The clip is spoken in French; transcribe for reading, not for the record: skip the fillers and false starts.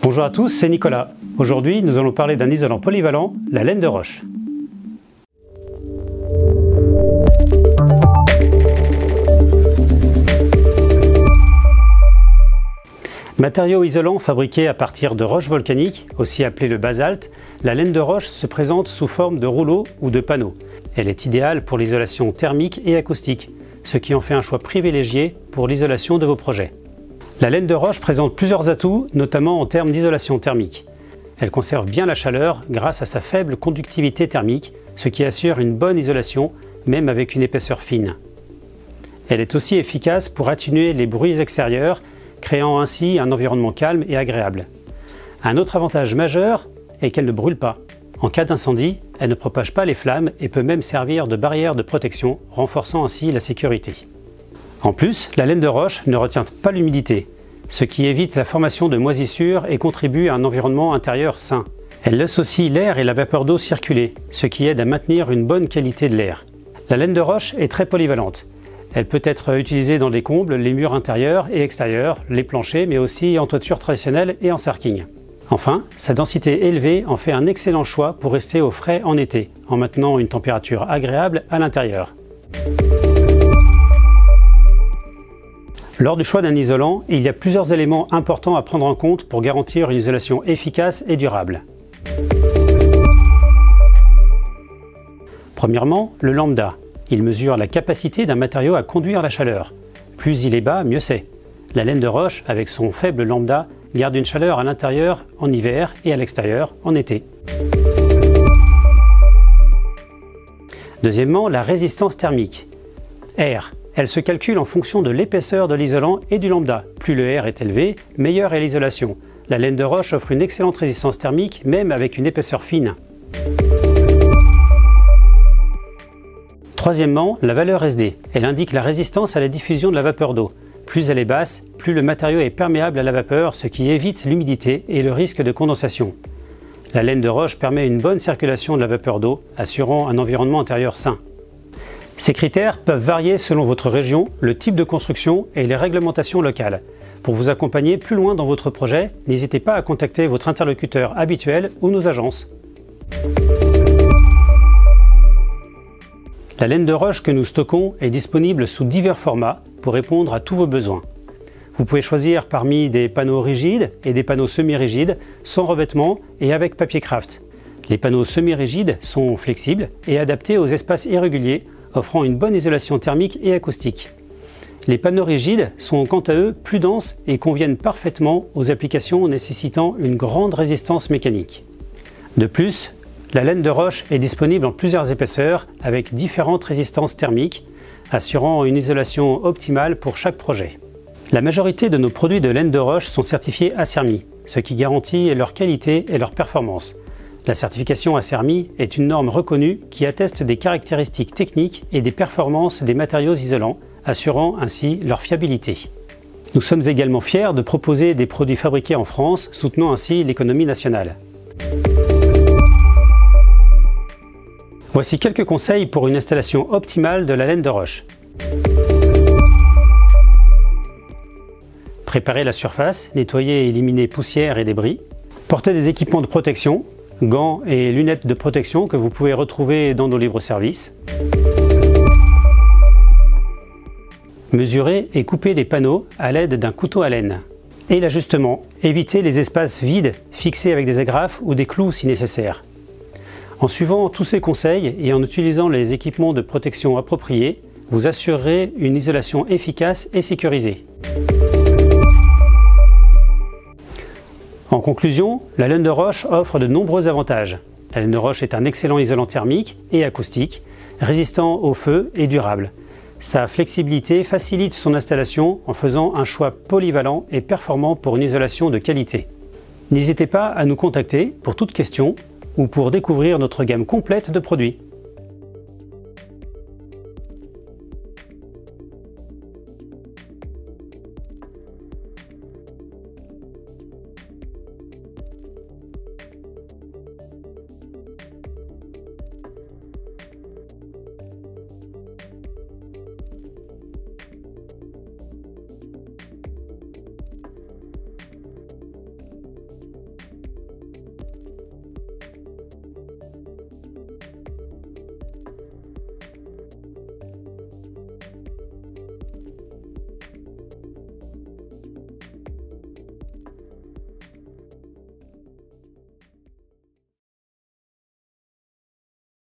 Bonjour à tous, c'est Nicolas. Aujourd'hui, nous allons parler d'un isolant polyvalent, la laine de roche. Matériau isolant fabriqué à partir de roches volcaniques, aussi appelé le basalte, la laine de roche se présente sous forme de rouleaux ou de panneaux. Elle est idéale pour l'isolation thermique et acoustique, ce qui en fait un choix privilégié pour l'isolation de vos projets. La laine de roche présente plusieurs atouts, notamment en termes d'isolation thermique. Elle conserve bien la chaleur grâce à sa faible conductivité thermique, ce qui assure une bonne isolation, même avec une épaisseur fine. Elle est aussi efficace pour atténuer les bruits extérieurs, créant ainsi un environnement calme et agréable. Un autre avantage majeur est qu'elle ne brûle pas. En cas d'incendie, elle ne propage pas les flammes et peut même servir de barrière de protection, renforçant ainsi la sécurité. En plus, la laine de roche ne retient pas l'humidité, ce qui évite la formation de moisissures et contribue à un environnement intérieur sain. Elle laisse aussi l'air et la vapeur d'eau circuler, ce qui aide à maintenir une bonne qualité de l'air. La laine de roche est très polyvalente. Elle peut être utilisée dans les combles, les murs intérieurs et extérieurs, les planchers, mais aussi en toiture traditionnelle et en sarking. Enfin, sa densité élevée en fait un excellent choix pour rester au frais en été, en maintenant une température agréable à l'intérieur. Lors du choix d'un isolant, il y a plusieurs éléments importants à prendre en compte pour garantir une isolation efficace et durable. Premièrement, le lambda. Il mesure la capacité d'un matériau à conduire la chaleur. Plus il est bas, mieux c'est. La laine de roche, avec son faible lambda, garde une chaleur à l'intérieur en hiver et à l'extérieur en été. Deuxièmement, la résistance thermique. R. Elle se calcule en fonction de l'épaisseur de l'isolant et du lambda. Plus le R est élevé, meilleure est l'isolation. La laine de roche offre une excellente résistance thermique, même avec une épaisseur fine. Troisièmement, la valeur SD. Elle indique la résistance à la diffusion de la vapeur d'eau. Plus elle est basse, plus le matériau est perméable à la vapeur, ce qui évite l'humidité et le risque de condensation. La laine de roche permet une bonne circulation de la vapeur d'eau, assurant un environnement intérieur sain. Ces critères peuvent varier selon votre région, le type de construction et les réglementations locales. Pour vous accompagner plus loin dans votre projet, n'hésitez pas à contacter votre interlocuteur habituel ou nos agences. La laine de roche que nous stockons est disponible sous divers formats pour répondre à tous vos besoins. Vous pouvez choisir parmi des panneaux rigides et des panneaux semi-rigides, sans revêtement et avec papier craft. Les panneaux semi-rigides sont flexibles et adaptés aux espaces irréguliers, offrant une bonne isolation thermique et acoustique. Les panneaux rigides sont quant à eux plus denses et conviennent parfaitement aux applications nécessitant une grande résistance mécanique. De plus, la laine de roche est disponible en plusieurs épaisseurs avec différentes résistances thermiques, assurant une isolation optimale pour chaque projet. La majorité de nos produits de laine de roche sont certifiés ACERMI, ce qui garantit leur qualité et leur performance. La certification ACERMI est une norme reconnue qui atteste des caractéristiques techniques et des performances des matériaux isolants, assurant ainsi leur fiabilité. Nous sommes également fiers de proposer des produits fabriqués en France, soutenant ainsi l'économie nationale. Voici quelques conseils pour une installation optimale de la laine de roche. Préparez la surface, nettoyez et éliminez poussière et débris. Portez des équipements de protection, gants et lunettes de protection que vous pouvez retrouver dans nos libres-services. Mesurez et coupez les panneaux à l'aide d'un couteau à laine. Et l'ajustement, évitez les espaces vides, fixés avec des agrafes ou des clous si nécessaire. En suivant tous ces conseils et en utilisant les équipements de protection appropriés, vous assurerez une isolation efficace et sécurisée. En conclusion, la laine de roche offre de nombreux avantages. La laine de roche est un excellent isolant thermique et acoustique, résistant au feu et durable. Sa flexibilité facilite son installation en faisant un choix polyvalent et performant pour une isolation de qualité. N'hésitez pas à nous contacter pour toute question ou pour découvrir notre gamme complète de produits.